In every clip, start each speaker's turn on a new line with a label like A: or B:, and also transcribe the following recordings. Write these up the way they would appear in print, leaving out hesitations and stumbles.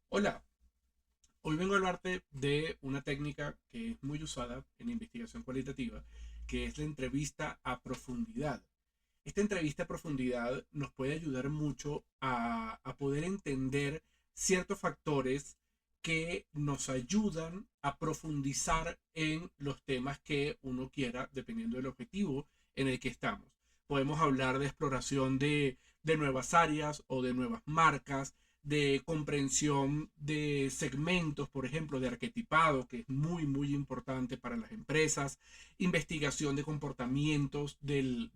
A: Hola, hoy vengo a hablarte de una técnica que es muy usada en investigación cualitativa, que es la entrevista a profundidad. Esta entrevista a profundidad nos puede ayudar mucho a poder entender ciertos factores que nos ayudan a profundizar en los temas que uno quiera, dependiendo del objetivo en el que estamos. Podemos hablar de exploración de nuevas áreas o de nuevas marcas, de comprensión de segmentos, por ejemplo, de arquetipado, que es muy importante para las empresas, investigación de comportamientos de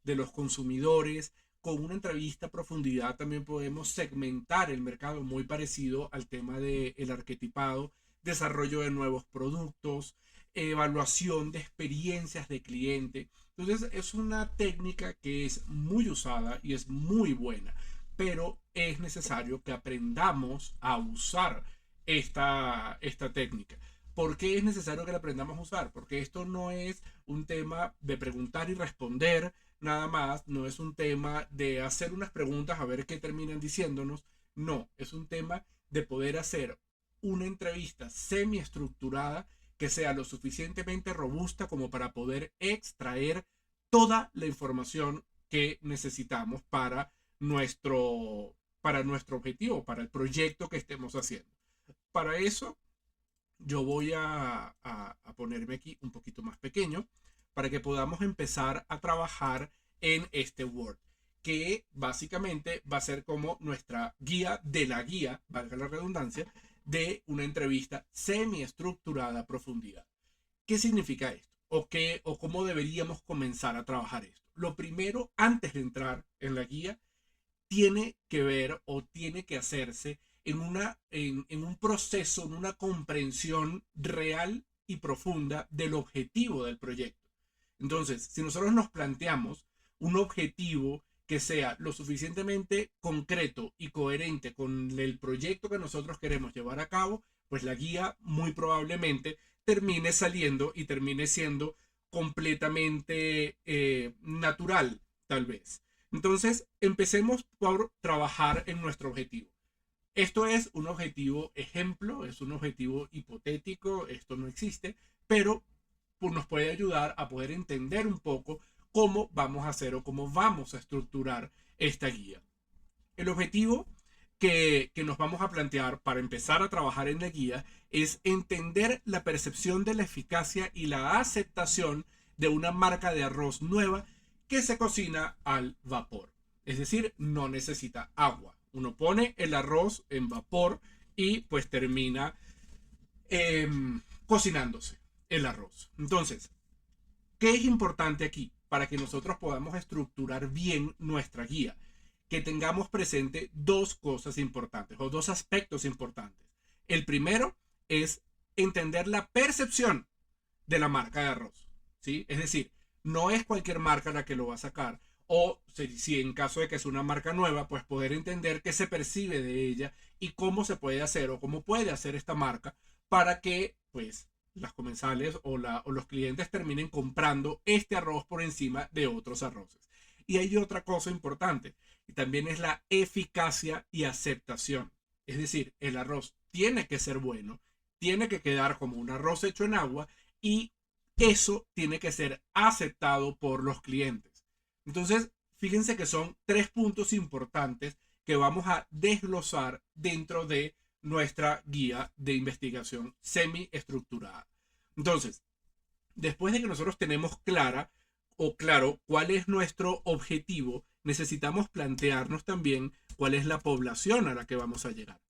A: los consumidores. Con una entrevista a profundidad también podemos segmentar el mercado muy parecido al tema del arquetipado, desarrollo de nuevos productos, evaluación de experiencias de cliente. Entonces es una técnica que es muy usada y es muy buena, pero es necesario que aprendamos a usar esta técnica. ¿Por qué es necesario que la aprendamos a usar? Porque esto no es un tema de preguntar y responder nada más, no es un tema de hacer unas preguntas a ver qué terminan diciéndonos, no, es un tema de poder hacer una entrevista semiestructurada que sea lo suficientemente robusta como para poder extraer toda la información que necesitamos para nuestro objetivo, para el proyecto que estemos haciendo. Para eso, yo voy a ponerme aquí un poquito más pequeño para que podamos empezar a trabajar en este Word, que básicamente va a ser como nuestra guía de la guía, valga la redundancia, de una entrevista semiestructurada a profundidad. ¿Qué significa esto? ¿O cómo deberíamos comenzar a trabajar esto? Lo primero, antes de entrar en la guía, tiene que ver o tiene que hacerse en un proceso, en una comprensión real y profunda del objetivo del proyecto. Entonces, si nosotros nos planteamos un objetivo que sea lo suficientemente concreto y coherente con el proyecto que nosotros queremos llevar a cabo, pues la guía muy probablemente termine saliendo y termine siendo completamente natural, tal vez. Entonces, empecemos por trabajar en nuestro objetivo. Esto es un objetivo ejemplo, es un objetivo hipotético, esto no existe, pero pues, nos puede ayudar a poder entender un poco cómo vamos a hacer o cómo vamos a estructurar esta guía. El objetivo que nos vamos a plantear para empezar a trabajar en la guía es entender la percepción de la eficacia y la aceptación de una marca de arroz nueva que se cocina al vapor. Es decir, no necesita agua. Uno pone el arroz en vapor y pues termina eh, cocinándose el arroz. Entonces, ¿qué es importante aquí? Para que nosotros podamos estructurar bien nuestra guía, que tengamos presente dos cosas importantes o dos aspectos importantes. El primero es entender la percepción de la marca de arroz, ¿sí? Es decir, no es cualquier marca la que lo va a sacar, o si en caso de que es una marca nueva, pues poder entender qué se percibe de ella y cómo se puede hacer o cómo puede hacer esta marca para que, pues, las comensales o los clientes terminen comprando este arroz por encima de otros arroces. Y hay otra cosa importante, y también es la eficacia y aceptación. Es decir, el arroz tiene que ser bueno, tiene que quedar como un arroz hecho en agua y eso tiene que ser aceptado por los clientes. Entonces, fíjense que son tres puntos importantes que vamos a desglosar dentro de nuestra guía de investigación semi-estructurada. Entonces, después de que nosotros tenemos clara o claro cuál es nuestro objetivo, necesitamos plantearnos también cuál es la población a la que vamos a llegar.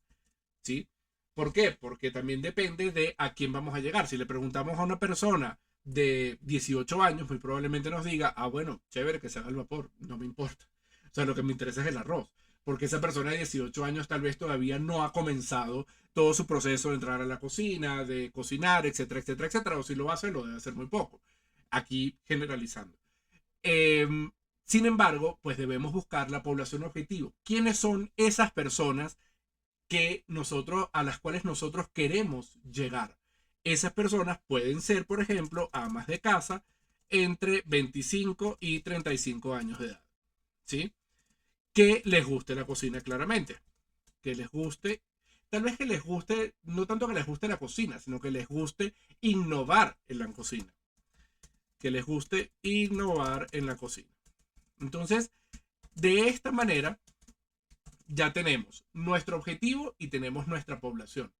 A: ¿Sí? ¿Por qué? Porque también depende de a quién vamos a llegar. Si le preguntamos a una persona de 18 años, muy probablemente nos diga, ah, bueno, chévere que se haga el vapor, no me importa. O sea, lo que me interesa es el arroz. Porque esa persona de 18 años tal vez todavía no ha comenzado todo su proceso de entrar a la cocina, de cocinar, etcétera, etcétera, etcétera. O si lo hace, lo debe hacer muy poco. Aquí generalizando. Eh, Sin embargo, pues debemos buscar la población objetivo. ¿Quiénes son esas personas a las cuales nosotros queremos llegar? Esas personas pueden ser, por ejemplo, amas de casa entre 25 y 35 años de edad, ¿sí? Que les guste la cocina claramente, que les guste. tal vez que les guste, no tanto que les guste la cocina, sino que les guste innovar en la cocina. Que les guste innovar en la cocina. Entonces, de esta manera, ya tenemos nuestro objetivo y tenemos nuestra población.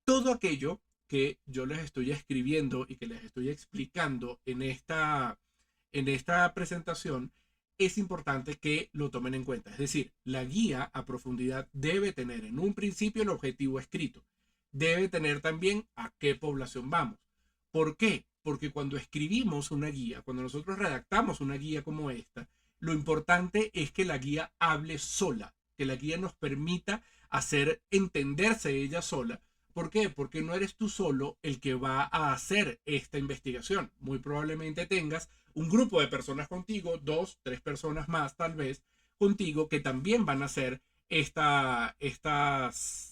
A: Todo aquello que yo les estoy escribiendo y que les estoy explicando en esta presentación, es importante que lo tomen en cuenta. Es decir, la guía a profundidad debe tener en un principio el objetivo escrito. Debe tener también a qué población vamos. ¿Por qué? Porque cuando escribimos una guía, cuando nosotros redactamos una guía como esta, lo importante es que la guía hable sola, que la guía nos permita hacer entenderse ella sola. ¿Por qué? Porque no eres tú solo el que va a hacer esta investigación. Muy probablemente tengas un grupo de personas contigo, 2, 3 personas más tal vez contigo, que también van a hacer estas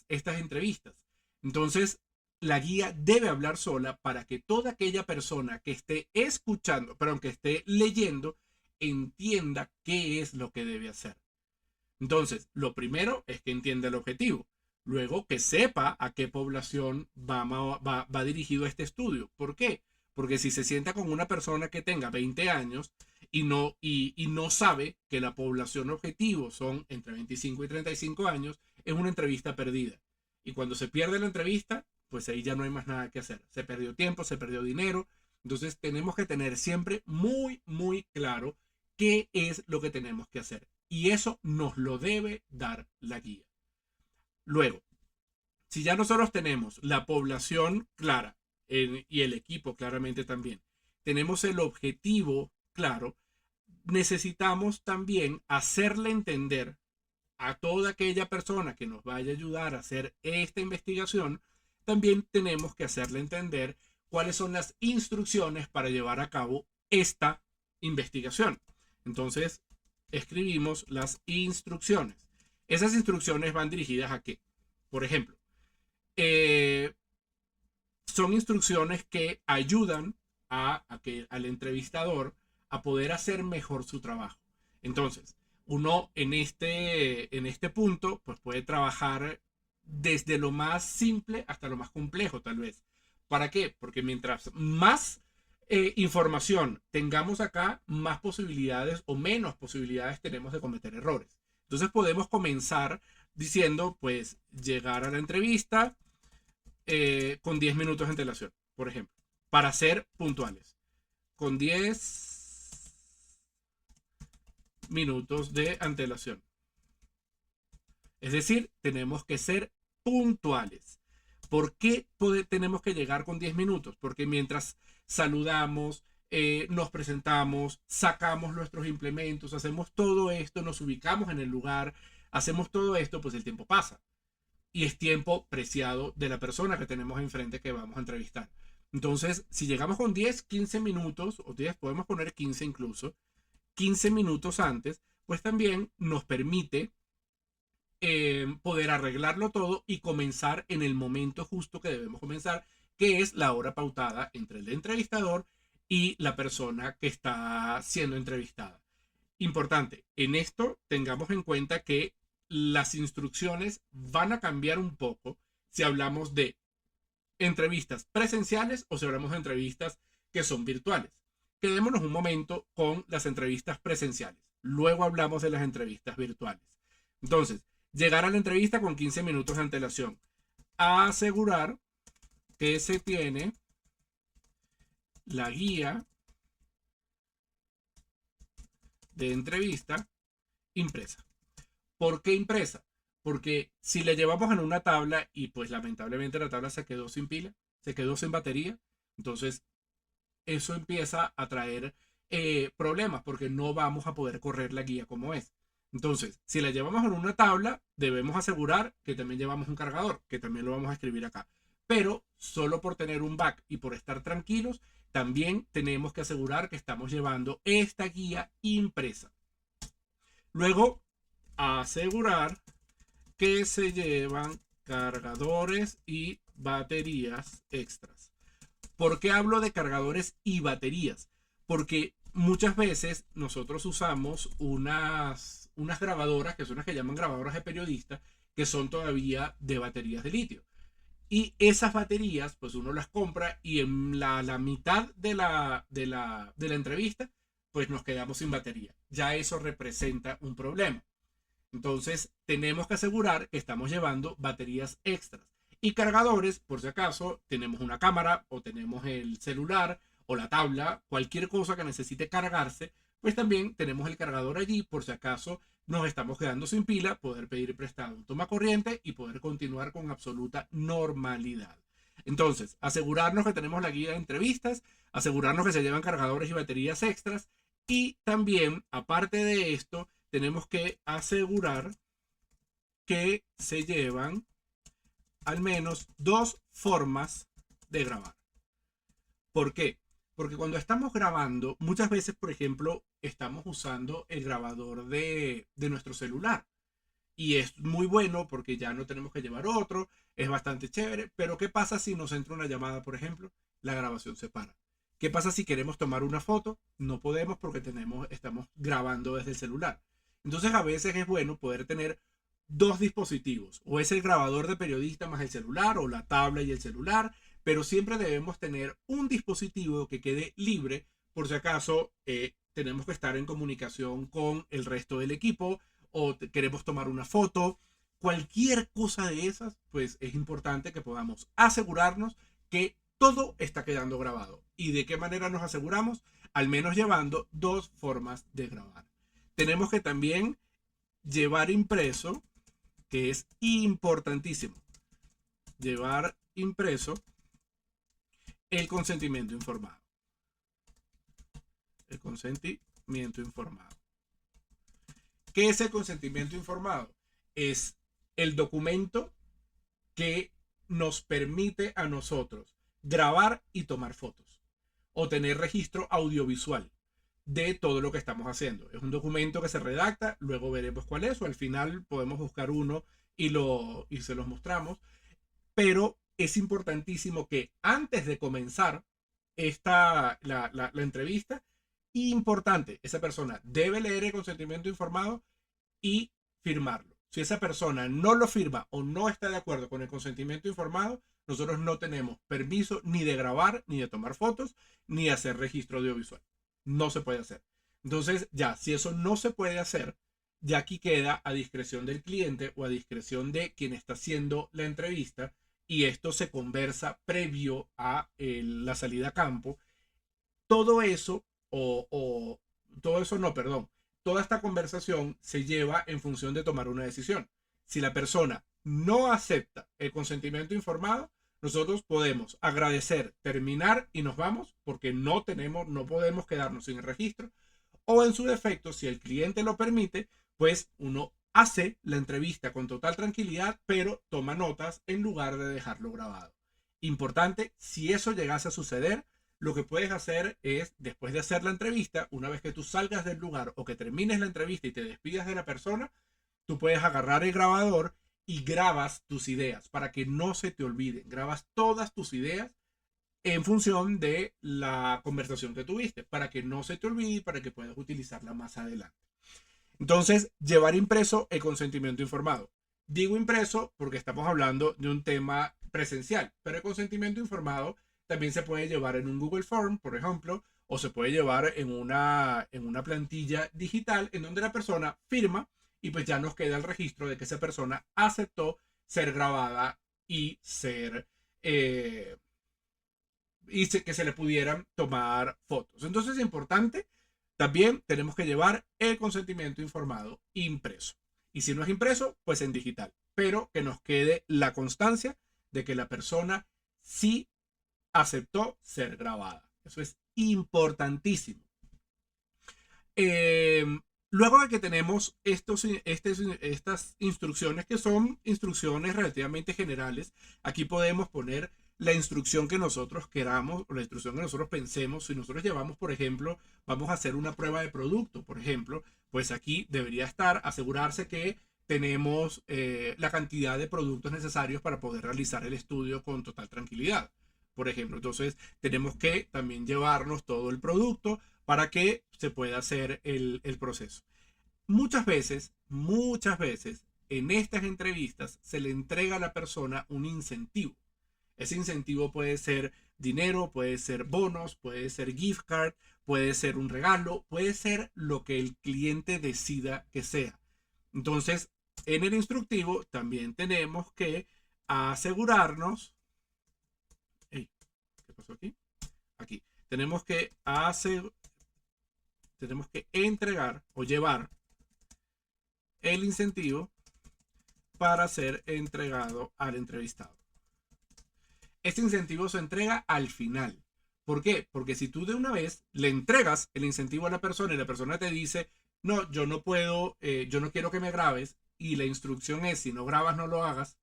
A: entrevistas. Entonces, la guía debe hablar sola para que toda aquella persona que esté escuchando, pero aunque esté leyendo, entienda qué es lo que debe hacer. Entonces, lo primero es que entienda el objetivo. Luego, que sepa a qué población va dirigido este estudio. ¿Por qué? Porque si se sienta con una persona que tenga 20 años y no sabe que la población objetivo son entre 25 y 35 años, es una entrevista perdida. Y cuando se pierde la entrevista, pues ahí ya no hay más nada que hacer. Se perdió tiempo, se perdió dinero. Entonces tenemos que tener siempre muy, muy claro qué es lo que tenemos que hacer. Y eso nos lo debe dar la guía. Luego, si ya nosotros tenemos la población clara y el equipo claramente también, tenemos el objetivo claro, necesitamos también hacerle entender a toda aquella persona que nos vaya a ayudar a hacer esta investigación, también tenemos que hacerle entender cuáles son las instrucciones para llevar a cabo esta investigación. Entonces, escribimos las instrucciones. Esas instrucciones van dirigidas a qué. Por ejemplo, son instrucciones que ayudan al entrevistador a poder hacer mejor su trabajo. Entonces, uno en este punto, pues puede trabajar desde lo más simple hasta lo más complejo, tal vez. ¿Para qué? Porque mientras más información tengamos acá, más posibilidades o menos posibilidades tenemos de cometer errores. Entonces podemos comenzar diciendo, pues, llegar a la entrevista con 10 minutos de antelación, por ejemplo, para ser puntuales. Con 10 minutos de antelación. Es decir, tenemos que ser puntuales. ¿Por qué tenemos que llegar con 10 minutos? Porque mientras saludamos, nos presentamos, sacamos nuestros implementos, hacemos todo esto, nos ubicamos en el lugar, hacemos todo esto, pues el tiempo pasa. Y es tiempo preciado de la persona que tenemos enfrente que vamos a entrevistar. Entonces, si llegamos con 10, 15 minutos, o 10, podemos poner 15 incluso, 15 minutos antes, pues también nos permite poder arreglarlo todo y comenzar en el momento justo que debemos comenzar, que es la hora pautada entre el entrevistador y la persona que está siendo entrevistada. Importante, en esto tengamos en cuenta que las instrucciones van a cambiar un poco si hablamos de entrevistas presenciales o si hablamos de entrevistas que son virtuales. Quedémonos un momento con las entrevistas presenciales. Luego hablamos de las entrevistas virtuales. Entonces, llegar a la entrevista con 15 minutos de antelación. Asegurar que se tiene la guía de entrevista impresa. ¿Por qué impresa? Porque si le llevamos en una tabla y pues lamentablemente la tabla se quedó sin pila, se quedó sin batería, entonces eso empieza a traer problemas porque no vamos a poder correr la guía como es. Entonces, si la llevamos en una tabla, debemos asegurar que también llevamos un cargador, que también lo vamos a escribir acá. Pero solo por tener un back y por estar tranquilos, también tenemos que asegurar que estamos llevando esta guía impresa. Luego, asegurar que se llevan cargadores y baterías extras. ¿Por qué hablo de cargadores y baterías? Porque muchas veces nosotros usamos unas grabadoras, que son las que llaman grabadoras de periodista, que son todavía de baterías de litio. Y esas baterías, pues uno las compra y en la mitad de la entrevista, pues nos quedamos sin batería. Ya eso representa un problema. Entonces, tenemos que asegurar que estamos llevando baterías extras. Y cargadores, por si acaso, tenemos una cámara o tenemos el celular o la tabla, cualquier cosa que necesite cargarse, pues también tenemos el cargador allí por si acaso nos estamos quedando sin pila, poder pedir prestado un tomacorriente y poder continuar con absoluta normalidad. Entonces, asegurarnos que tenemos la guía de entrevistas, asegurarnos que se llevan cargadores y baterías extras y también, aparte de esto, tenemos que asegurar que se llevan al menos 2 formas de grabar. ¿Por qué? Porque cuando estamos grabando, muchas veces, por ejemplo, estamos usando el grabador de nuestro celular. Y es muy bueno porque ya no tenemos que llevar otro, es bastante chévere, pero ¿qué pasa si nos entra una llamada, por ejemplo? La grabación se para. ¿Qué pasa si queremos tomar una foto? No podemos porque estamos grabando desde el celular. Entonces a veces es bueno poder tener 2 dispositivos, o es el grabador de periodista más el celular, o la tabla y el celular, pero siempre debemos tener un dispositivo que quede libre por si acaso tenemos que estar en comunicación con el resto del equipo o queremos tomar una foto. Cualquier cosa de esas, pues es importante que podamos asegurarnos que todo está quedando grabado. ¿Y de qué manera nos aseguramos? Al menos llevando 2 formas de grabar. Tenemos que también llevar impreso, que es importantísimo, llevar impreso el consentimiento informado. El consentimiento informado. ¿Qué es el consentimiento informado? Es el documento que nos permite a nosotros grabar y tomar fotos o tener registro audiovisual de todo lo que estamos haciendo. Es un documento que se redacta, luego veremos cuál es, o al final podemos buscar uno y se los mostramos, pero es importantísimo que antes de comenzar la entrevista, importante, esa persona debe leer el consentimiento informado y firmarlo. Si esa persona no lo firma o no está de acuerdo con el consentimiento informado, nosotros no tenemos permiso ni de grabar, ni de tomar fotos, ni hacer registro audiovisual. No se puede hacer. Entonces, ya, si eso no se puede hacer, ya aquí queda a discreción del cliente o a discreción de quien está haciendo la entrevista, y esto se conversa previo a la salida a campo. Todo eso, todo eso no, perdón. Toda esta conversación se lleva en función de tomar una decisión. Si la persona no acepta el consentimiento informado, nosotros podemos agradecer, terminar y nos vamos porque no podemos quedarnos sin el registro. O en su defecto, si el cliente lo permite, pues uno hace la entrevista con total tranquilidad, pero toma notas en lugar de dejarlo grabado. Importante, si eso llegase a suceder, lo que puedes hacer es, después de hacer la entrevista, una vez que tú salgas del lugar o que termines la entrevista y te despidas de la persona, tú puedes agarrar el grabador y grabas tus ideas para que no se te olviden. Grabas todas tus ideas en función de la conversación que tuviste, para que no se te olvide y para que puedas utilizarla más adelante. Entonces, llevar impreso el consentimiento informado. Digo impreso porque estamos hablando de un tema presencial, pero el consentimiento informado también se puede llevar en un Google Form, por ejemplo, o se puede llevar en una plantilla digital en donde la persona firma y pues ya nos queda el registro de que esa persona aceptó ser grabada y que se le pudieran tomar fotos. Entonces es importante, también tenemos que llevar el consentimiento informado impreso. Y si no es impreso, pues en digital. Pero que nos quede la constancia de que la persona sí aceptó ser grabada. Eso es importantísimo. Luego de que tenemos estas instrucciones, que son instrucciones relativamente generales, aquí podemos poner la instrucción que nosotros queramos o la instrucción que nosotros pensemos. Si nosotros llevamos, por ejemplo, vamos a hacer una prueba de producto, por ejemplo, pues aquí debería estar asegurarse que tenemos la cantidad de productos necesarios para poder realizar el estudio con total tranquilidad. Por ejemplo, entonces tenemos que también llevarnos todo el producto para que se pueda hacer el proceso. Muchas veces en estas entrevistas se le entrega a la persona un incentivo. Ese incentivo puede ser dinero, puede ser bonos, puede ser gift card, puede ser un regalo, puede ser lo que el cliente decida que sea. Entonces, en el instructivo también tenemos que asegurarnos. Hey, ¿qué pasó aquí? Aquí. Tenemos que entregar o llevar el incentivo para ser entregado al entrevistado. Este incentivo se entrega al final. ¿Por qué? Porque si tú de una vez le entregas el incentivo a la persona y la persona te dice, no, yo no puedo, yo no quiero que me grabes, y la instrucción es, si no grabas, no lo hagas,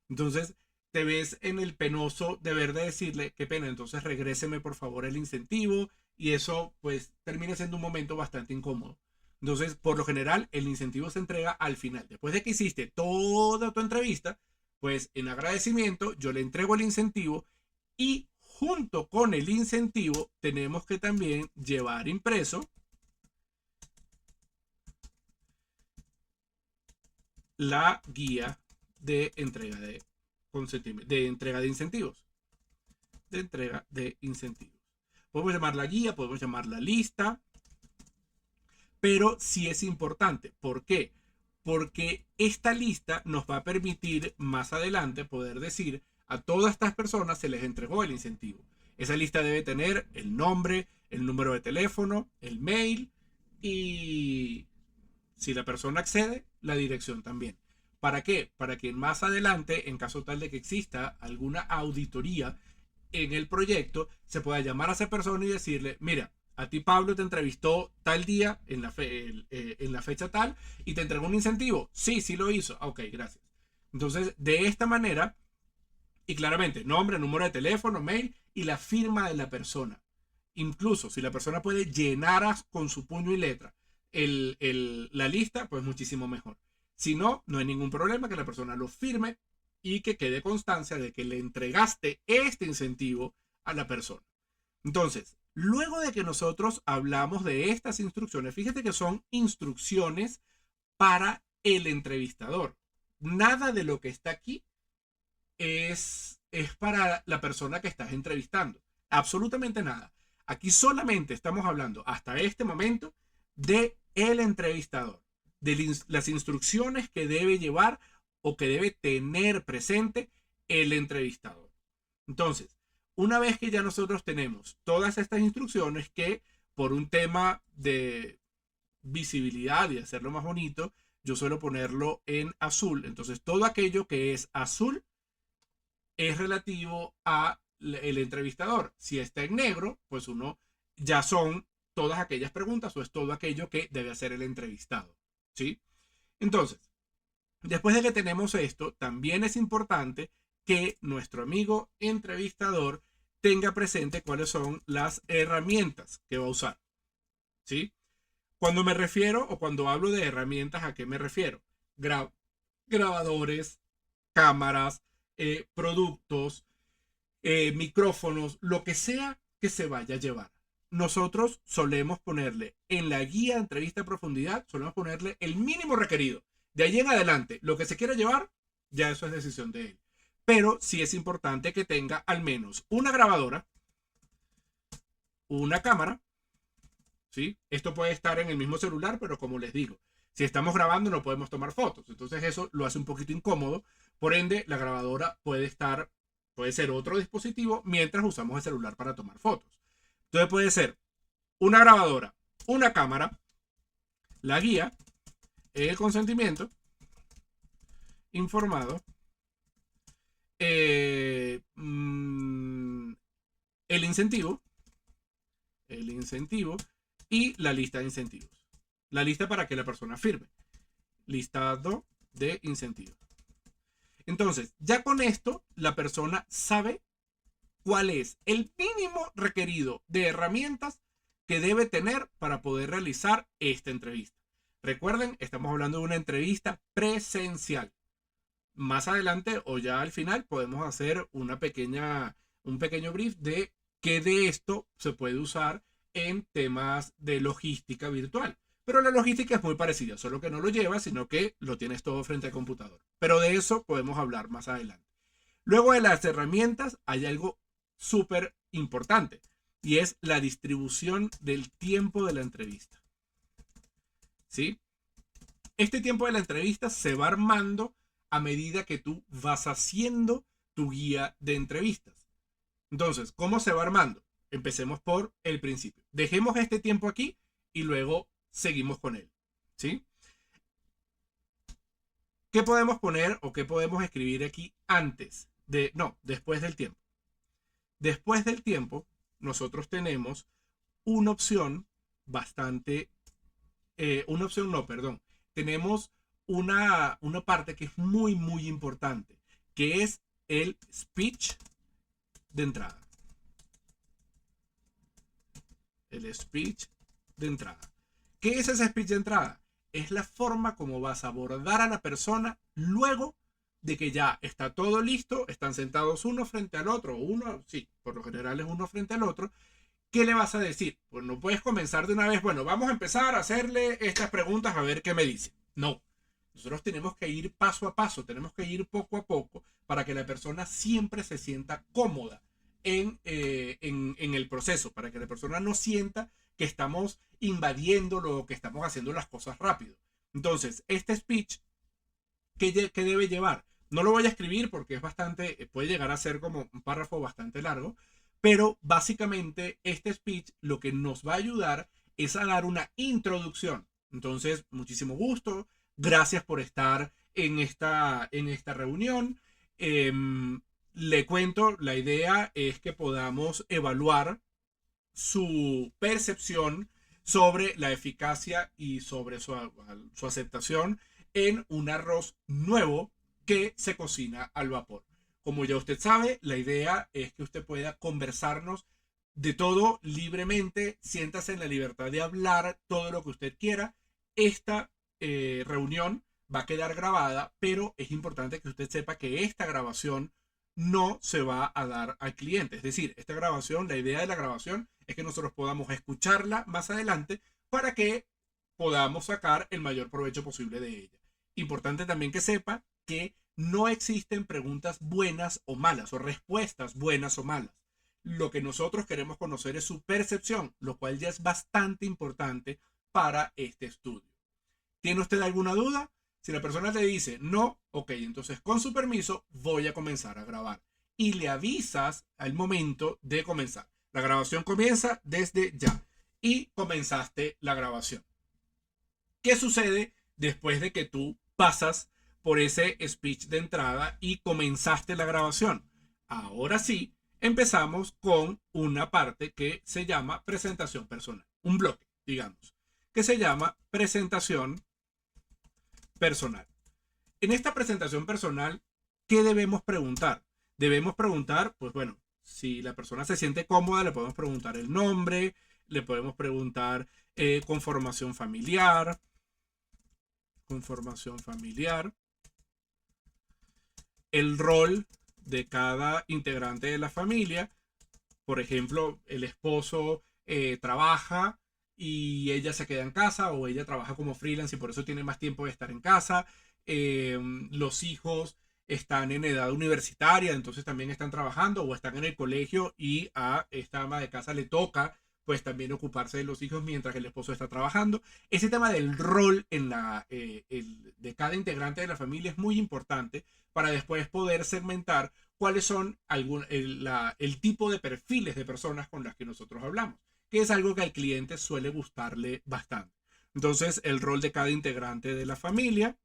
A: entonces te ves en el penoso deber de decirle, qué pena, entonces regréseme por favor el incentivo, y eso pues termina siendo un momento bastante incómodo. Entonces, por lo general, el incentivo se entrega al final. Después de que hiciste toda tu entrevista, pues en agradecimiento yo le entrego el incentivo, y junto con el incentivo tenemos que también llevar impreso la guía de entrega de incentivos. De entrega de incentivos. Podemos llamar la guía, podemos llamar la lista, pero sí es importante. ¿Por qué? Porque esta lista nos va a permitir más adelante poder decir a todas estas personas se les entregó el incentivo. Esa lista debe tener el nombre, el número de teléfono, el mail y, si la persona accede, la dirección también. ¿Para qué? Para que más adelante, en caso tal de que exista alguna auditoría en el proyecto, se pueda llamar a esa persona y decirle, mira, a ti Pablo te entrevistó tal día en la fecha tal y te entregó un incentivo. Sí, sí lo hizo. Ok, gracias. Entonces, de esta manera, y claramente, nombre, número de teléfono, mail y la firma de la persona. Incluso si la persona puede llenar con su puño y letra la lista, pues muchísimo mejor. Si no, no hay ningún problema que la persona lo firme y que quede constancia de que le entregaste este incentivo a la persona. Entonces, luego de que nosotros hablamos de estas instrucciones, fíjate que son instrucciones para el entrevistador. Nada de lo que está aquí es para la persona que estás entrevistando. Absolutamente nada. Aquí solamente estamos hablando hasta este momento de el entrevistador, de las instrucciones que debe llevar o que debe tener presente el entrevistador. Entonces, una vez que ya nosotros tenemos todas estas instrucciones, que por un tema de visibilidad y hacerlo más bonito, yo suelo ponerlo en azul. Entonces, todo aquello que es azul es relativo a el entrevistador. Si está en negro, pues uno ya son todas aquellas preguntas o es todo aquello que debe hacer el entrevistado. ¿Sí? Entonces, después de que tenemos esto, también es importante que nuestro amigo entrevistador tenga presente cuáles son las herramientas que va a usar. ¿Sí? Cuando me refiero o cuando hablo de herramientas, ¿a qué me refiero? Grabadores, cámaras, productos, micrófonos, lo que sea que se vaya a llevar. Nosotros solemos ponerle en la guía de entrevista a profundidad, solemos ponerle el mínimo requerido. De ahí en adelante, lo que se quiera llevar, ya eso es decisión de él. Pero sí es importante que tenga al menos una grabadora, una cámara, ¿sí? Esto puede estar en el mismo celular, pero como les digo, si estamos grabando no podemos tomar fotos. Entonces eso lo hace un poquito incómodo. Por ende, la grabadora puede ser otro dispositivo mientras usamos el celular para tomar fotos. Entonces puede ser una grabadora, una cámara, la guía, el consentimiento informado, el incentivo y la lista de incentivos. La lista para que la persona firme. Listado de incentivos. Entonces, ya con esto, la persona sabe cuál es el mínimo requerido de herramientas que debe tener para poder realizar esta entrevista. Recuerden, estamos hablando de una entrevista presencial. Más adelante o ya al final podemos hacer un pequeño brief de qué de esto se puede usar en temas de logística virtual. Pero la logística es muy parecida, solo que no lo llevas, sino que lo tienes todo frente al computador. Pero de eso podemos hablar más adelante. Luego de las herramientas hay algo súper importante y es la distribución del tiempo de la entrevista. ¿Sí? Este tiempo de la entrevista se va armando a medida que tú vas haciendo tu guía de entrevistas. Entonces, ¿cómo se va armando? Empecemos por el principio. Dejemos este tiempo aquí y luego seguimos con él. ¿Sí? ¿Qué podemos poner o qué podemos escribir aquí antes de, no, después del tiempo? Después del tiempo, nosotros tenemos una opción bastante, una opción no, perdón, tenemos una parte que es muy, muy importante, que es el speech de entrada. El speech de entrada. ¿Qué es ese speech de entrada? Es la forma como vas a abordar a la persona luego de que ya está todo listo, están sentados uno frente al otro, uno, sí, por lo general es uno frente al otro. ¿Qué le vas a decir? Pues no puedes comenzar de una vez, bueno, vamos a empezar a hacerle estas preguntas a ver qué me dice. No, nosotros tenemos que ir paso a paso, tenemos que ir poco a poco para que la persona siempre se sienta cómoda en el proceso, para que la persona no sienta que estamos invadiéndolo o que estamos haciendo las cosas rápido. Entonces, este speech, ¿qué debe llevar? No lo voy a escribir porque es bastante, puede llegar a ser como un párrafo bastante largo, pero básicamente este speech lo que nos va a ayudar es a dar una introducción. Entonces, muchísimo gusto, gracias por estar en esta reunión. Le cuento, la idea es que podamos evaluar su percepción sobre la eficacia y sobre su aceptación en un arroz nuevo que se cocina al vapor. Como ya usted sabe, la idea es que usted pueda conversarnos de todo libremente, siéntase en la libertad de hablar todo lo que usted quiera. Esta reunión va a quedar grabada, pero es importante que usted sepa que esta grabación no se va a dar al cliente. Es decir, esta grabación, la idea de la grabación es que nosotros podamos escucharla más adelante para que podamos sacar el mayor provecho posible de ella. Importante también que sepa que no existen preguntas buenas o malas o respuestas buenas o malas. Lo que nosotros queremos conocer es su percepción, lo cual ya es bastante importante para este estudio. ¿Tiene usted alguna duda? Si la persona te dice no, ok, entonces con su permiso voy a comenzar a grabar. Y le avisas al momento de comenzar. La grabación comienza desde ya. Y comenzaste la grabación. ¿Qué sucede después de que tú pasas por ese speech de entrada y comenzaste la grabación? Ahora sí, empezamos con una parte que se llama presentación personal. Un bloque, digamos, que se llama presentación personal. En esta presentación personal, ¿qué debemos preguntar? Debemos preguntar, pues bueno, si la persona se siente cómoda, le podemos preguntar el nombre, le podemos preguntar conformación familiar, el rol de cada integrante de la familia. Por ejemplo, el esposo trabaja y ella se queda en casa, o ella trabaja como freelance y por eso tiene más tiempo de estar en casa. Los hijos están en edad universitaria, entonces también están trabajando o están en el colegio y a esta ama de casa le toca pues también ocuparse de los hijos mientras el esposo está trabajando. Ese tema del rol de cada integrante de la familia es muy importante para después poder segmentar cuáles son el tipo de perfiles de personas con las que nosotros hablamos, que es algo que al cliente suele gustarle bastante. Entonces, el rol de cada integrante de la familia.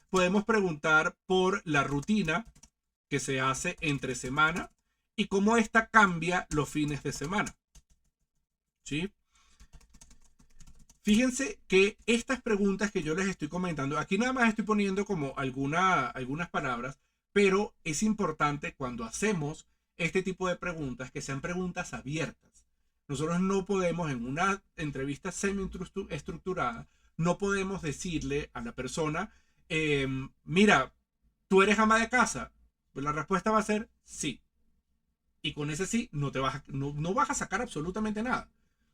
A: Podemos preguntar por la rutina que se hace entre semana y cómo esta cambia los fines de semana. ¿Sí? Fíjense que estas preguntas que yo les estoy comentando, aquí nada más estoy poniendo como algunas palabras, pero es importante cuando hacemos este tipo de preguntas que sean preguntas abiertas. Nosotros no podemos, en una entrevista semi-estructurada, no podemos decirle a la persona, mira, ¿tú eres ama de casa? Pues la respuesta va a ser sí. Y con ese sí no vas a sacar absolutamente nada.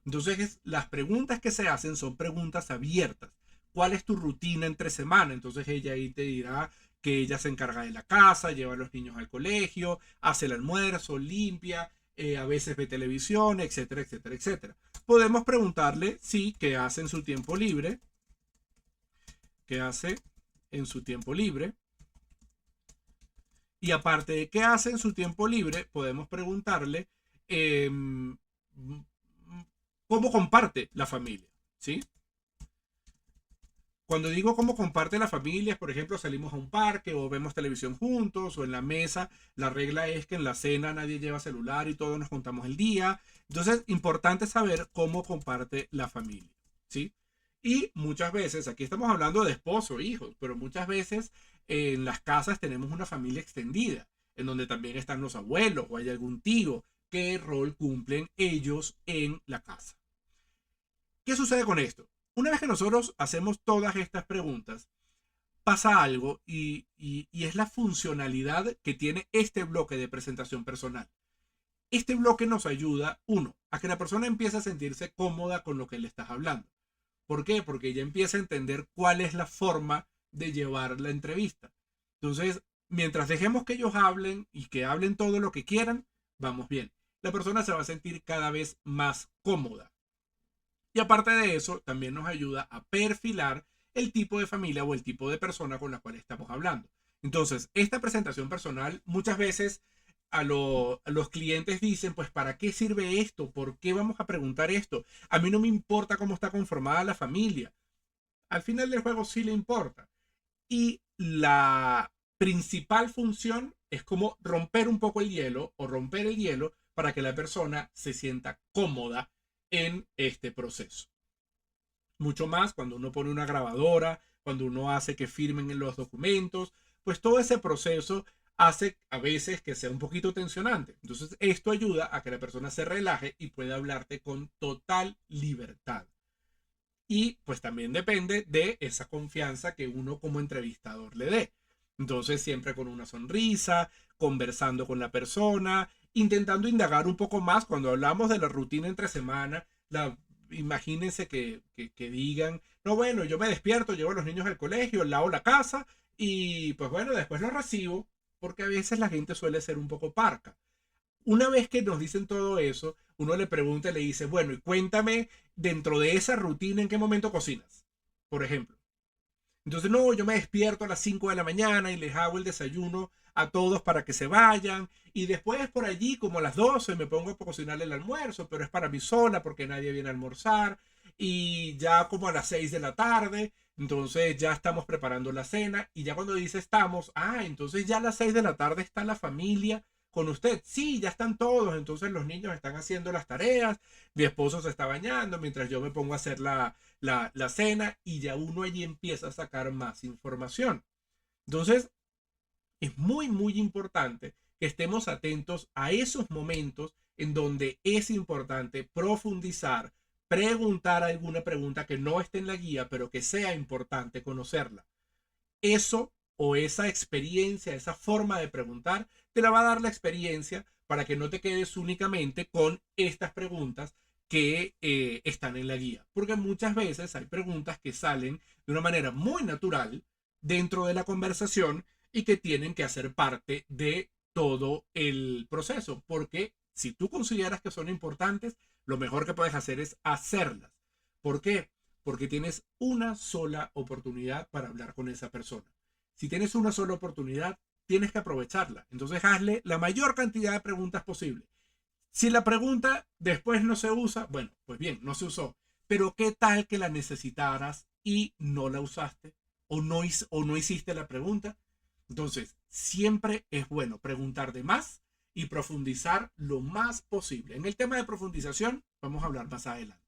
A: Entonces, las preguntas que se hacen son preguntas abiertas. ¿Cuál es tu rutina entre semana? Entonces ella ahí te dirá que ella se encarga de la casa, lleva a los niños al colegio, hace el almuerzo, limpia, a veces ve televisión, etcétera, etcétera, etcétera. Podemos preguntarle, sí, qué hace en su tiempo libre, qué hace en su tiempo libre. Y aparte de qué hace en su tiempo libre, podemos preguntarle eh, cómo comparte la familia, ¿sí? Cuando digo cómo comparte la familia, es, por ejemplo, salimos a un parque o vemos televisión juntos o en la mesa, la regla es que en la cena nadie lleva celular y todos nos contamos el día. Entonces, importante saber cómo comparte la familia, ¿sí? Y muchas veces, aquí estamos hablando de esposo, hijos, pero muchas veces en las casas tenemos una familia extendida, en donde también están los abuelos o hay algún tío. ¿Qué rol cumplen ellos en la casa? ¿Qué sucede con esto? Una vez que nosotros hacemos todas estas preguntas, pasa algo y es la funcionalidad que tiene este bloque de presentación personal. Este bloque nos ayuda, uno, a que la persona empiece a sentirse cómoda con lo que le estás hablando. ¿Por qué? Porque ella empieza a entender cuál es la forma de llevar la entrevista. Entonces, mientras dejemos que ellos hablen y que hablen todo lo que quieran, vamos bien. La persona se va a sentir cada vez más cómoda. Y aparte de eso, también nos ayuda a perfilar el tipo de familia o el tipo de persona con la cual estamos hablando. Entonces, esta presentación personal muchas veces a los clientes dicen, pues, ¿para qué sirve esto? ¿Por qué vamos a preguntar esto? A mí no me importa cómo está conformada la familia. Al final del juego sí le importa. Y la principal función es como romper un poco el hielo o romper el hielo para que la persona se sienta cómoda en este proceso. Mucho más cuando uno pone una grabadora, cuando uno hace que firmen en los documentos, pues todo ese proceso hace a veces que sea un poquito tensionante. Entonces esto ayuda a que la persona se relaje y pueda hablarte con total libertad. Y pues también depende de esa confianza que uno como entrevistador le dé. Entonces siempre con una sonrisa, conversando con la persona, intentando indagar un poco más cuando hablamos de la rutina entre semana. Imagínense que digan, no, bueno, yo me despierto, llevo a los niños al colegio, lavo la casa y pues bueno, después los recibo, porque a veces la gente suele ser un poco parca. Una vez que nos dicen todo eso, uno le pregunta y le dice, bueno, y cuéntame dentro de esa rutina en qué momento cocinas, por ejemplo. Entonces, no, yo me despierto a las 5 de la mañana y les hago el desayuno a todos para que se vayan. Y después por allí, como a las 12, me pongo a cocinar el almuerzo, pero es para mí sola porque nadie viene a almorzar. Y ya como a las 6 de la tarde, entonces ya estamos preparando la cena. Y ya cuando dice estamos, entonces ya a las 6 de la tarde está la familia con usted. Sí, ya están todos. Entonces los niños están haciendo las tareas. Mi esposo se está bañando mientras yo me pongo a hacer la cena y ya uno allí empieza a sacar más información. Entonces, es muy, muy importante que estemos atentos a esos momentos en donde es importante profundizar, preguntar alguna pregunta que no esté en la guía, pero que sea importante conocerla. Eso o esa experiencia, esa forma de preguntar, te la va a dar la experiencia para que no te quedes únicamente con estas preguntas que están en la guía. Porque muchas veces hay preguntas que salen de una manera muy natural dentro de la conversación y que tienen que hacer parte de todo el proceso. Porque si tú consideras que son importantes, lo mejor que puedes hacer es hacerlas. ¿Por qué? Porque tienes una sola oportunidad para hablar con esa persona. Si tienes una sola oportunidad, tienes que aprovecharla. Entonces hazle la mayor cantidad de preguntas posible. Si la pregunta después no se usa, bueno, pues bien, no se usó. Pero ¿qué tal que la necesitaras y no la usaste? O no hiciste la pregunta. Entonces, siempre es bueno preguntar de más y profundizar lo más posible. En el tema de profundización, vamos a hablar más adelante.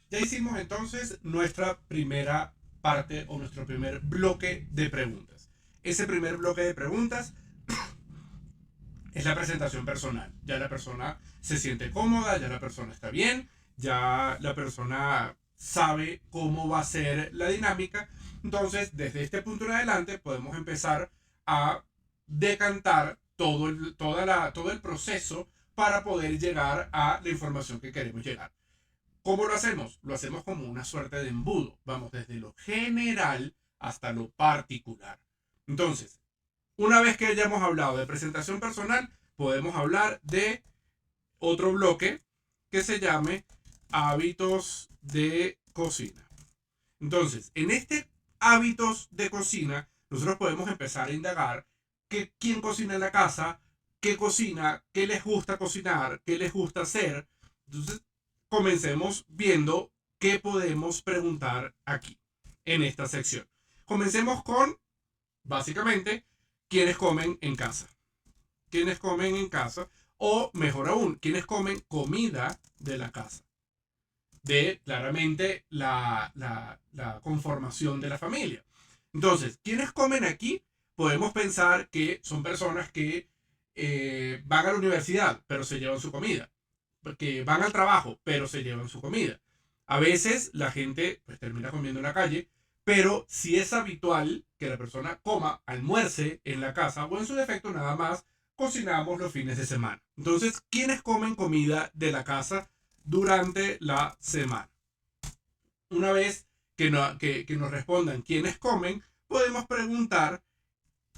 A: Ya hicimos entonces nuestra primera parte o nuestro primer bloque de preguntas. Ese primer bloque de preguntas es la presentación personal. Ya la persona se siente cómoda, ya la persona está bien, ya la persona sabe cómo va a ser la dinámica. Entonces, desde este punto en adelante, podemos empezar a decantar todo el proceso para poder llegar a la información que queremos llegar. ¿Cómo lo hacemos? Lo hacemos como una suerte de embudo. Vamos desde lo general hasta lo particular. Entonces, una vez que hayamos hablado de presentación personal, podemos hablar de otro bloque que se llame hábitos de cocina. Entonces, en este hábitos de cocina, nosotros podemos empezar a indagar quién cocina en la casa, qué cocina, qué les gusta cocinar, qué les gusta hacer. Entonces, comencemos viendo qué podemos preguntar aquí, en esta sección. Comencemos con, básicamente, quiénes comen en casa. Quiénes comen en casa, o mejor aún, quiénes comen comida de la casa. De, claramente, la conformación de la familia. Entonces, ¿quiénes comen aquí? Podemos pensar que son personas que van a la universidad, pero se llevan su comida. Que van al trabajo, pero se llevan su comida. A veces la gente pues termina comiendo en la calle, pero si es habitual que la persona coma, almuerce en la casa o en su defecto nada más cocinamos los fines de semana. Entonces, ¿quiénes comen comida de la casa durante la semana? Una vez que nos respondan quiénes comen, podemos preguntar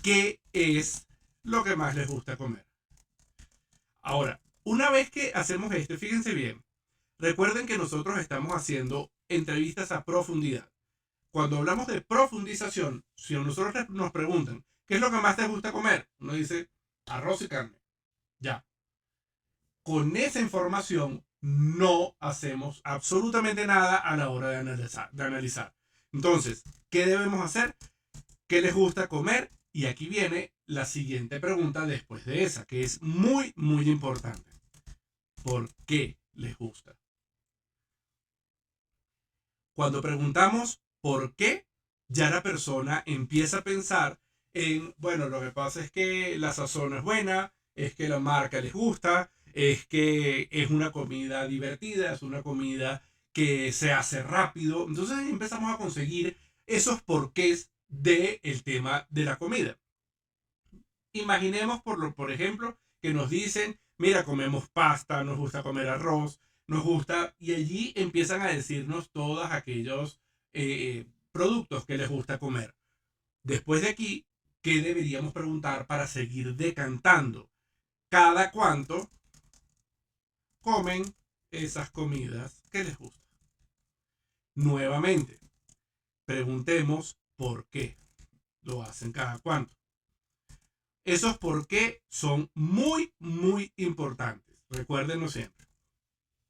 A: qué es lo que más les gusta comer. Ahora, una vez que hacemos esto, fíjense bien, recuerden que nosotros estamos haciendo entrevistas a profundidad. Cuando hablamos de profundización, si a nosotros nos preguntan, ¿qué es lo que más te gusta comer? Uno dice, arroz y carne. Ya. Con esa información no hacemos absolutamente nada a la hora de analizar. Entonces, ¿qué debemos hacer? ¿Qué les gusta comer? Y aquí viene la siguiente pregunta después de esa, que es muy, muy importante. ¿Por qué les gusta? Cuando preguntamos por qué, ya la persona empieza a pensar en, bueno, lo que pasa es que la sazón es buena, es que la marca les gusta, es que es una comida divertida, es una comida que se hace rápido. Entonces empezamos a conseguir esos porqués del tema de la comida. Imaginemos, por ejemplo, que nos dicen, mira, comemos pasta, nos gusta comer arroz, nos gusta, y allí empiezan a decirnos todos aquellos productos que les gusta comer. Después de aquí, ¿qué deberíamos preguntar para seguir decantando? ¿Cada cuánto comen esas comidas que les gustan? Nuevamente, preguntemos por qué lo hacen cada cuánto. Esos por qué son muy, muy importantes. Recuérdenlo siempre.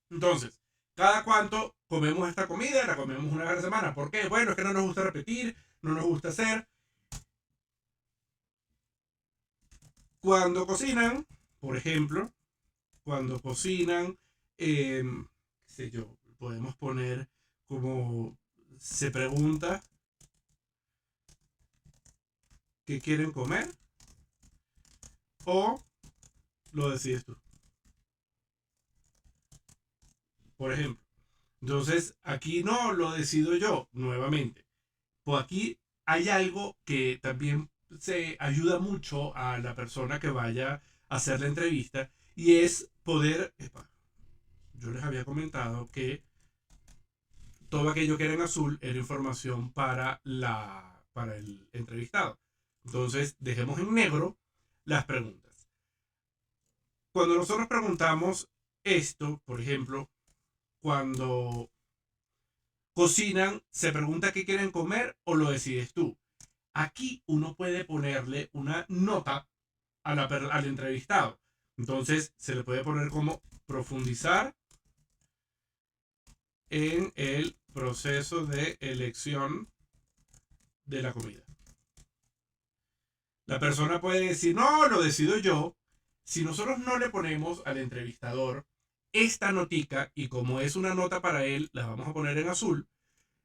A: Entonces, ¿cada cuánto comemos esta comida? La comemos una vez a la semana. ¿Por qué? Bueno, es que no nos gusta repetir, no nos gusta hacer. Cuando cocinan, por ejemplo, cuando cocinan, qué sé yo, podemos poner como se pregunta qué quieren comer o lo decides tú. Por ejemplo. Entonces, aquí no lo decido yo, nuevamente. Pues aquí hay algo que también se ayuda mucho a la persona que vaya a hacer la entrevista y es poder, yo les había comentado que todo aquello que era en azul era información para el entrevistado. Entonces, dejemos en negro las preguntas. Cuando nosotros preguntamos esto, por ejemplo, cuando cocinan, se pregunta qué quieren comer o lo decides tú. Aquí uno puede ponerle una nota al entrevistado. Entonces se le puede poner como profundizar en el proceso de elección de la comida. La persona puede decir, no, lo decido yo. Si nosotros no le ponemos al entrevistador esta notica, y como es una nota para él, la vamos a poner en azul.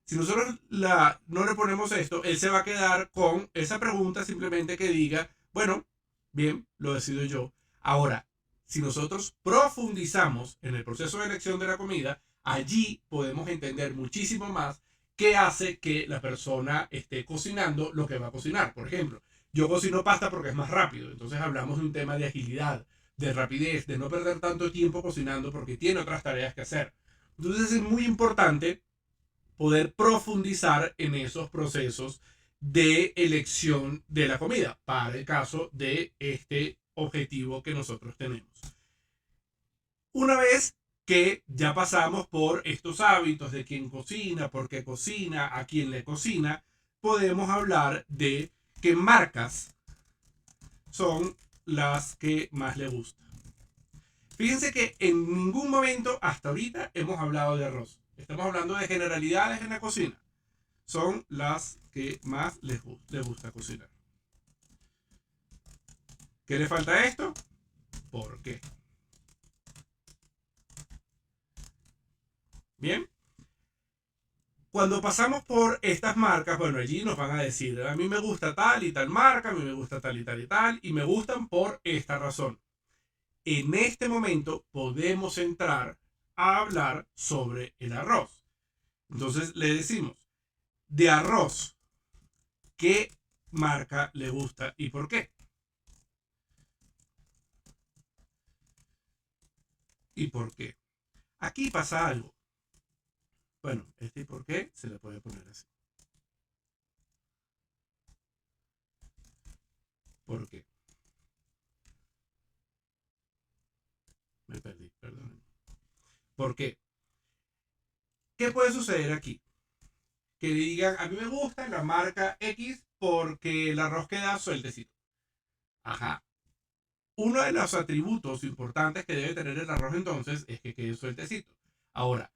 A: Si nosotros no le ponemos esto, él se va a quedar con esa pregunta simplemente que diga, bueno, bien, lo decido yo. Ahora, si nosotros profundizamos en el proceso de elección de la comida, allí podemos entender muchísimo más qué hace que la persona esté cocinando lo que va a cocinar. Por ejemplo, yo cocino pasta porque es más rápido, entonces hablamos de un tema de agilidad, de rapidez, de no perder tanto tiempo cocinando porque tiene otras tareas que hacer. Entonces es muy importante poder profundizar en esos procesos de elección de la comida para el caso de este objetivo que nosotros tenemos. Una vez que ya pasamos por estos hábitos de quién cocina, por qué cocina, a quién le cocina, podemos hablar de qué marcas son las que más le gustan. Fíjense que en ningún momento hasta ahorita hemos hablado de arroz. Estamos hablando de generalidades en la cocina. Son las que más les gusta cocinar. ¿Qué le falta a esto? ¿Por qué? Bien. Cuando pasamos por estas marcas, bueno, allí nos van a decir, a mí me gusta tal y tal marca, a mí me gusta tal y tal y tal, y me gustan por esta razón. En este momento podemos entrar a hablar sobre el arroz. Entonces le decimos, de arroz, ¿qué marca le gusta y por qué? ¿Y por qué? Aquí pasa algo. Bueno, este y por qué se le puede poner así. ¿Por qué? Me perdí, perdón. ¿Por qué? ¿Qué puede suceder aquí? Que digan, a mí me gusta la marca X porque el arroz queda sueltecito. Ajá. Uno de los atributos importantes que debe tener el arroz entonces es que quede sueltecito. Ahora,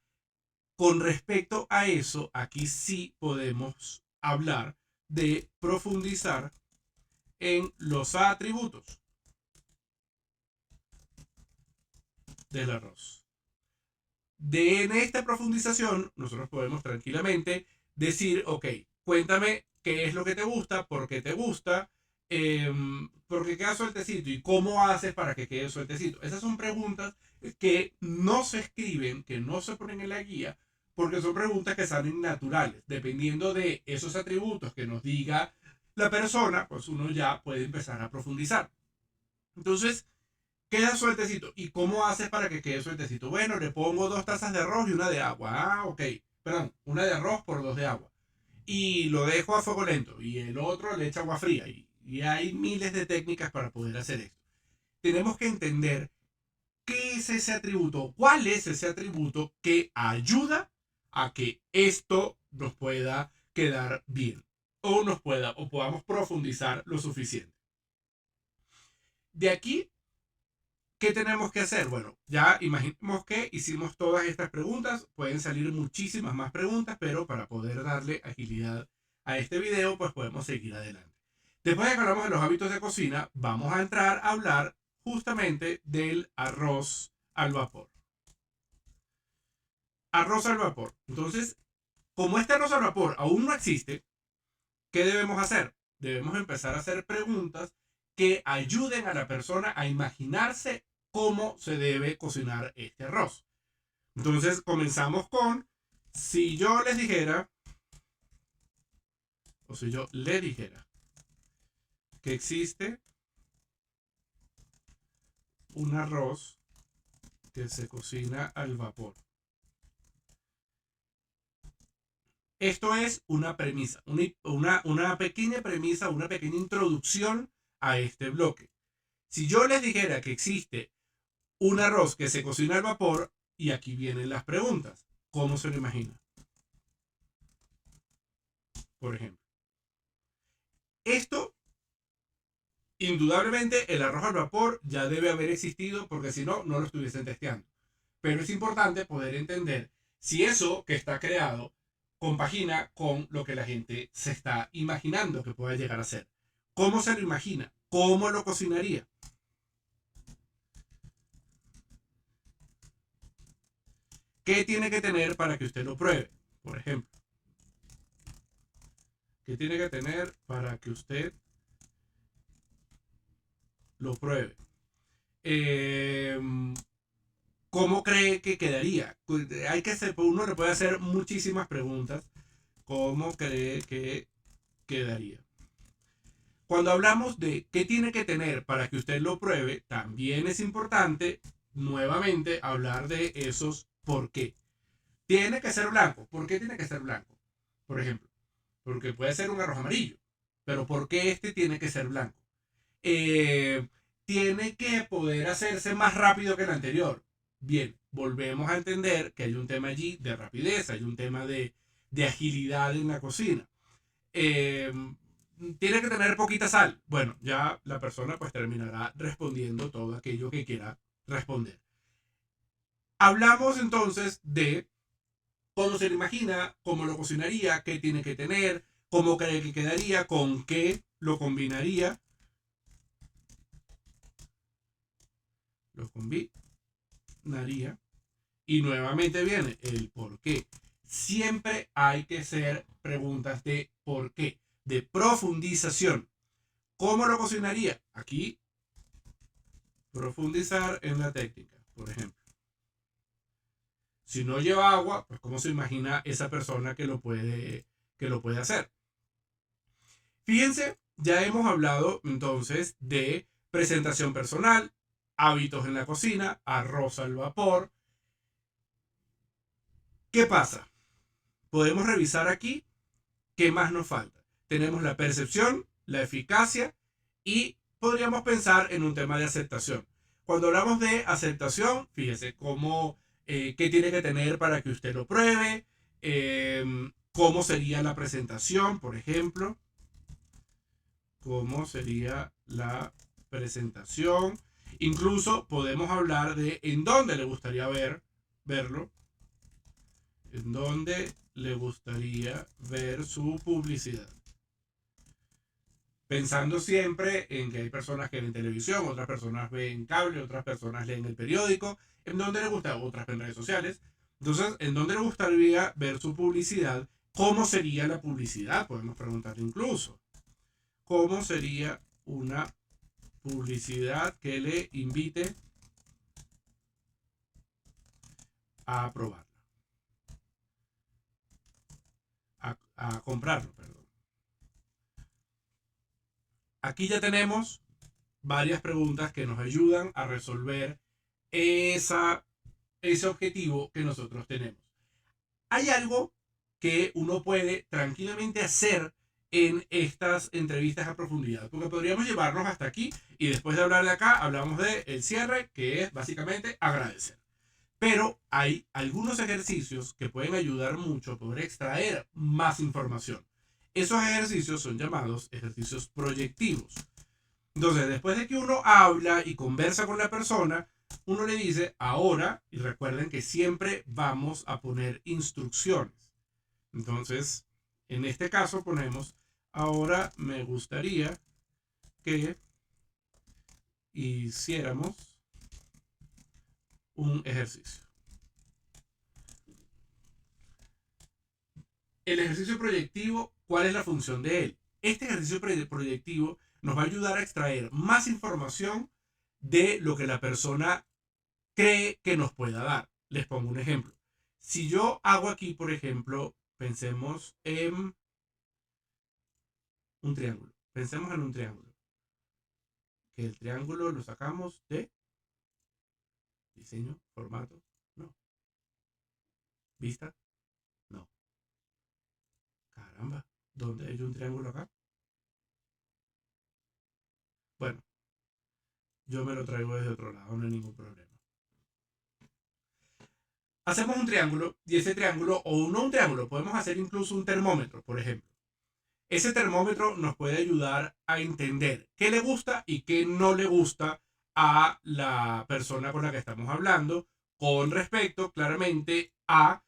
A: con respecto a eso, aquí sí podemos hablar de profundizar en los atributos del arroz. En esta profundización, nosotros podemos tranquilamente decir, ok, cuéntame qué es lo que te gusta, por qué te gusta, por qué queda sueltecito y cómo haces para que quede sueltecito. Esas son preguntas que no se escriben, que no se ponen en la guía, porque son preguntas que salen naturales. Dependiendo de esos atributos que nos diga la persona, pues uno ya puede empezar a profundizar. Entonces, queda sueltecito. ¿Y cómo haces para que quede sueltecito? Bueno, le pongo 2 tazas de arroz y una de agua. Ah, ok. Perdón, una de arroz por 2 de agua. Y lo dejo a fuego lento. Y el otro le echa agua fría. Y hay miles de técnicas para poder hacer esto. Tenemos que entender qué es ese atributo, cuál es ese atributo que ayuda a que esto nos pueda quedar bien. O podamos profundizar lo suficiente. De aquí, ¿qué tenemos que hacer? Bueno, ya imaginemos que hicimos todas estas preguntas. Pueden salir muchísimas más preguntas, pero para poder darle agilidad a este video, pues podemos seguir adelante. Después de que hablamos de los hábitos de cocina, vamos a entrar a hablar justamente del arroz al vapor. Arroz al vapor. Entonces, como este arroz al vapor aún no existe, ¿qué debemos hacer? Debemos empezar a hacer preguntas que ayuden a la persona a imaginarse cómo se debe cocinar este arroz. Entonces comenzamos con, si yo les dijera, o si yo le dijera, que existe un arroz que se cocina al vapor. Esto es una premisa, una pequeña premisa, una pequeña introducción a este bloque. Si yo les dijera que existe un arroz que se cocina al vapor, y aquí vienen las preguntas. ¿Cómo se lo imagina? Por ejemplo. Esto, indudablemente, el arroz al vapor ya debe haber existido porque si no, no lo estuviesen testeando. Pero es importante poder entender si eso que está creado compagina con lo que la gente se está imaginando que pueda llegar a ser. ¿Cómo se lo imagina? ¿Cómo lo cocinaría? ¿Qué tiene que tener para que usted lo pruebe? Por ejemplo. ¿Qué tiene que tener para que usted lo pruebe? ¿Cómo cree que quedaría? Hay que hacer, uno le puede hacer muchísimas preguntas. ¿Cómo cree que quedaría? Cuando hablamos de qué tiene que tener para que usted lo pruebe, también es importante nuevamente hablar de esos por qué. Tiene que ser blanco. ¿Por qué tiene que ser blanco? Por ejemplo, porque puede ser un arroz amarillo. Pero ¿por qué este tiene que ser blanco? Eh, Tiene que poder hacerse más rápido que el anterior. Bien, volvemos a entender que hay un tema allí de rapidez, hay un tema de agilidad en la cocina. Eh, Tiene que tener poquita sal. Bueno, ya la persona pues terminará respondiendo todo aquello que quiera responder. Hablamos entonces de cómo se lo imagina, cómo lo cocinaría, qué tiene que tener, cómo cree que quedaría, con qué lo combinaría. Lo combinaría. Y nuevamente viene el por qué. Siempre hay que hacer preguntas de por qué, de profundización. ¿Cómo lo cocinaría? Aquí, profundizar en la técnica, por ejemplo. Si no lleva agua, pues cómo se imagina esa persona que lo puede hacer. Fíjense, ya hemos hablado entonces de presentación personal, hábitos en la cocina, arroz al vapor. ¿Qué pasa? Podemos revisar aquí qué más nos falta. Tenemos la percepción, la eficacia y podríamos pensar en un tema de aceptación. Cuando hablamos de aceptación, fíjese cómo, qué tiene que tener para que usted lo pruebe, cómo sería la presentación, por ejemplo, cómo sería la presentación. Incluso podemos hablar de en dónde le gustaría verlo, en dónde le gustaría ver su publicidad. Pensando siempre en que hay personas que ven televisión, otras personas ven cable, otras personas leen el periódico, en donde le gusta, otras ven redes sociales. Entonces, ¿en dónde le gustaría ver su publicidad? ¿Cómo sería la publicidad? Podemos preguntar incluso. ¿Cómo sería una publicidad que le invite a probarla? A comprarlo, perdón. Aquí ya tenemos varias preguntas que nos ayudan a resolver ese objetivo que nosotros tenemos. Hay algo que uno puede tranquilamente hacer en estas entrevistas a profundidad, porque podríamos llevarnos hasta aquí y después de hablar de acá hablamos de el cierre, que es básicamente agradecer. Pero hay algunos ejercicios que pueden ayudar mucho a poder extraer más información. Esos ejercicios son llamados ejercicios proyectivos. Entonces, después de que uno habla y conversa con la persona, uno le dice ahora, y recuerden que siempre vamos a poner instrucciones. Entonces, en este caso ponemos, ahora me gustaría que hiciéramos un ejercicio. El ejercicio proyectivo, ¿cuál es la función de él? Este ejercicio proyectivo nos va a ayudar a extraer más información de lo que la persona cree que nos pueda dar. Les pongo un ejemplo. Si yo hago aquí, por ejemplo, pensemos en un triángulo. Pensemos en un triángulo. Que el triángulo lo sacamos de diseño, formato, no. Vista, no. Caramba, ¿dónde hay un triángulo acá? Bueno, yo me lo traigo desde otro lado, no hay ningún problema. Hacemos un triángulo y ese triángulo, o no un triángulo, podemos hacer incluso un termómetro, por ejemplo. Ese termómetro nos puede ayudar a entender qué le gusta y qué no le gusta a la persona con la que estamos hablando con respecto claramente al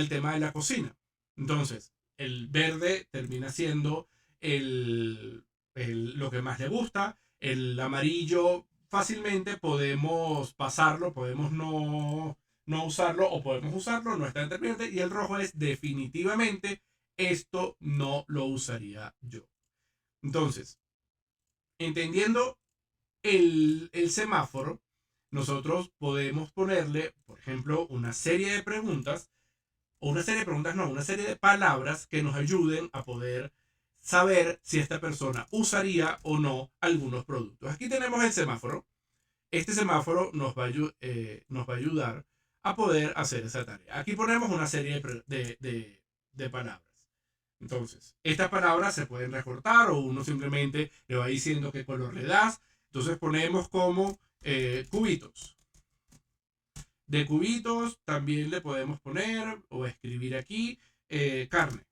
A: tema de la cocina. Entonces, el verde termina siendo lo que más le gusta, el amarillo fácilmente podemos pasarlo, podemos no usarlo o podemos usarlo, no está determinante, y el rojo es definitivamente esto no lo usaría yo. Entonces, entendiendo el semáforo, nosotros podemos ponerle, por ejemplo, una serie de preguntas, o una serie de preguntas, no, una serie de palabras que nos ayuden a poder saber si esta persona usaría o no algunos productos. Aquí tenemos el semáforo. Este semáforo nos va a ayudar a poder hacer esa tarea. Aquí ponemos una serie de palabras. Entonces, estas palabras se pueden recortar o uno simplemente le va diciendo qué color le das. Entonces ponemos como cubitos. De cubitos también le podemos poner o escribir aquí carne.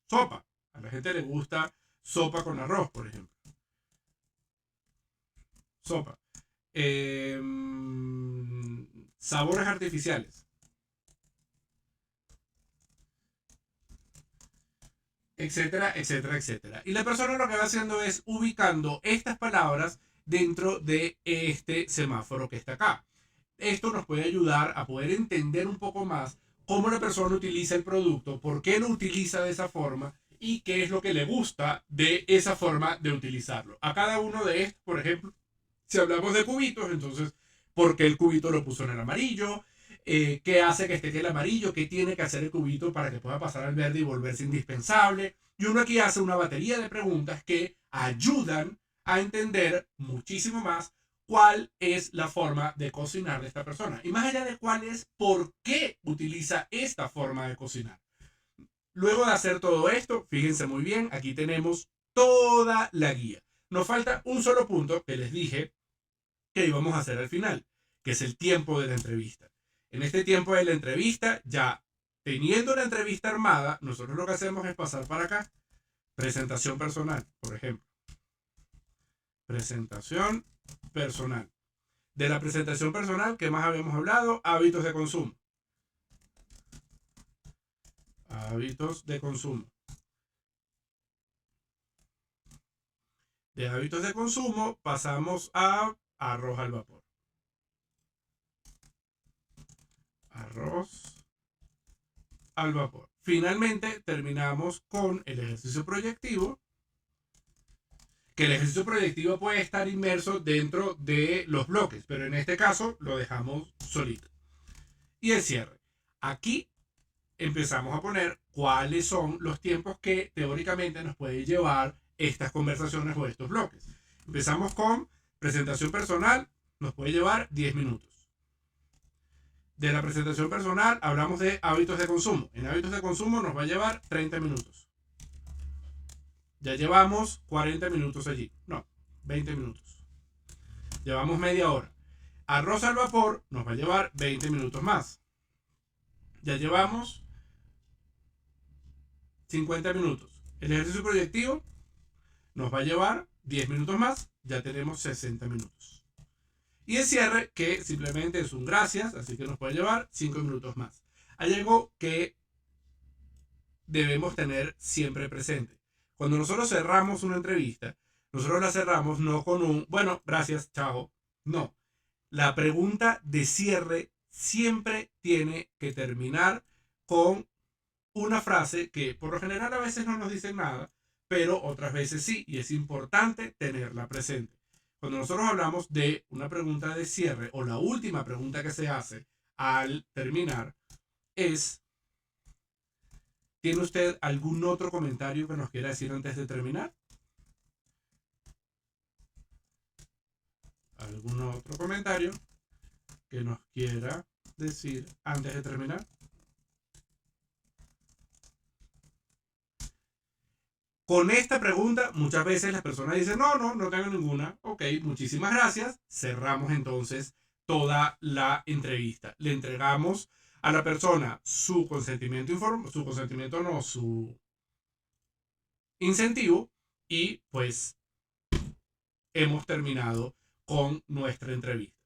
A: Sopa. A la gente le gusta sopa con arroz, por ejemplo. Sopa. Sabores artificiales. Etcétera, etcétera, etcétera. Y la persona lo que va haciendo es ubicando estas palabras dentro de este semáforo que está acá. Esto nos puede ayudar a poder entender un poco más cómo la persona utiliza el producto, por qué lo utiliza de esa forma y qué es lo que le gusta de esa forma de utilizarlo. A cada uno de estos, por ejemplo, si hablamos de cubitos, entonces, ¿por qué el cubito lo puso en el amarillo? ¿Qué hace que esté en el amarillo? ¿Qué tiene que hacer el cubito para que pueda pasar al verde y volverse indispensable? Y uno aquí hace una batería de preguntas que ayudan a entender muchísimo más cuál es la forma de cocinar de esta persona. Y más allá de cuál es, por qué utiliza esta forma de cocinar. Luego de hacer todo esto, fíjense muy bien, aquí tenemos toda la guía. Nos falta un solo punto que les dije que íbamos a hacer al final, que es el tiempo de la entrevista. En este tiempo de la entrevista, ya teniendo la entrevista armada, nosotros lo que hacemos es pasar para acá. Presentación personal, por ejemplo. Presentación personal. De la presentación personal, ¿qué más habíamos hablado? Hábitos de consumo. Hábitos de consumo. De hábitos de consumo pasamos a arroz al vapor. Arroz al vapor. Finalmente terminamos con el ejercicio proyectivo, que el ejercicio proyectivo puede estar inmerso dentro de los bloques, pero en este caso lo dejamos solito. Y el cierre. Aquí empezamos a poner cuáles son los tiempos que teóricamente nos puede llevar estas conversaciones o estos bloques. Empezamos con presentación personal, nos puede llevar 10 minutos. De la presentación personal hablamos de hábitos de consumo. En hábitos de consumo nos va a llevar 30 minutos. Ya llevamos 40 minutos allí. No, 20 minutos. Llevamos media hora. Arroz al vapor nos va a llevar 20 minutos más. Ya llevamos 50 minutos. El ejercicio proyectivo nos va a llevar 10 minutos más. Ya tenemos 60 minutos. Y el cierre, que simplemente es un gracias, así que nos puede llevar 5 minutos más. Hay algo que debemos tener siempre presente. Cuando nosotros cerramos una entrevista, nosotros la cerramos no con un, bueno, gracias, chao. No. La pregunta de cierre siempre tiene que terminar con una frase que por lo general a veces no nos dicen nada, pero otras veces sí, y es importante tenerla presente. Cuando nosotros hablamos de una pregunta de cierre o la última pregunta que se hace al terminar es, ¿tiene usted algún otro comentario que nos quiera decir antes de terminar? ¿Algún otro comentario que nos quiera decir antes de terminar? Con esta pregunta, muchas veces las personas dicen, no tengo ninguna. Ok, muchísimas gracias. Cerramos entonces toda la entrevista. Le entregamos a la persona su consentimiento su incentivo y pues hemos terminado con nuestra entrevista.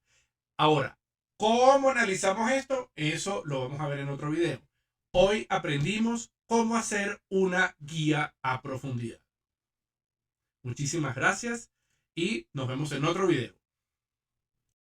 A: Ahora, ¿cómo analizamos esto? Eso lo vamos a ver en otro video. Hoy aprendimos cómo hacer una guía a profundidad. Muchísimas gracias y nos vemos en otro video.